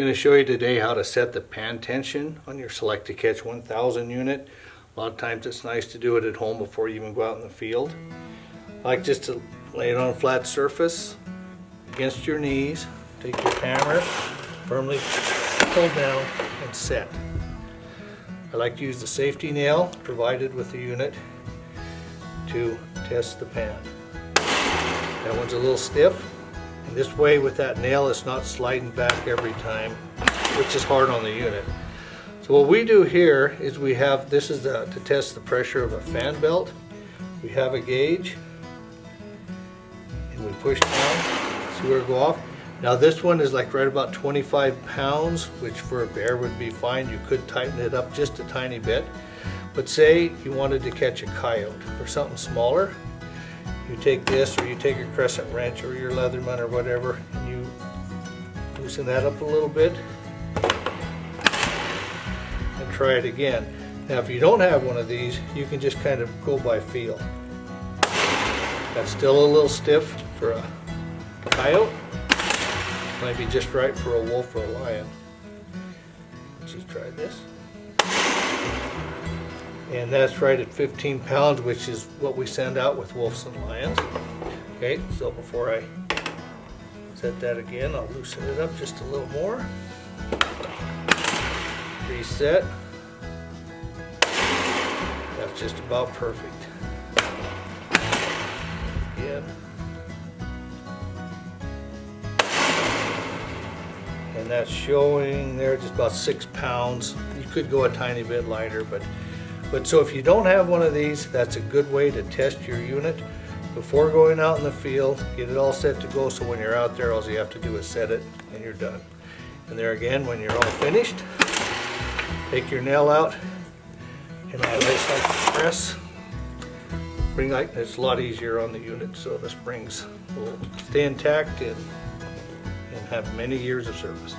I'm going to show you today how to set the pan tension on your Select-A-Catch1000 unit. A lot of times it's nice to do it at home before you even go out in the field. I like just to lay it on a flat surface against your knees. Take your hammer, firmly pull down and set. I like to use the safety nail provided with the unit to test the pan. That one's a little stiff. And this way with that nail it's not sliding back every time, which is hard on the unit. So what we do here is we have, this is to test the pressure of a fan belt. We have a gauge and we push down, see where it go off. Now this one is like right about 25 pounds, which for a bear would be fine. You could tighten it up just a tiny bit. But say you wanted to catch a coyote or something smaller, you take this, or you take a crescent wrench or your Leatherman or whatever, and you loosen that up a little bit and try it again. Now if you don't have one of these, you can just kind of go by feel. That's still a little stiff for a coyote. Might be just right for a wolf or a lion. Let's just try this. And that's right at 15 pounds, which is what we send out with wolves and lions. Okay, so before I set that again, I'll loosen it up just a little more. Reset. That's just about perfect. Again. And that's showing there just about 6 pounds. You could go a tiny bit lighter, but so if you don't have one of these, that's a good way to test your unit before going out in the field. Get it all set to go, so when you're out there, all you have to do is set it and you're done. And there again, when you're all finished, take your nail out and I just like to press. It's a lot easier on the unit, so the springs will stay intact and have many years of service.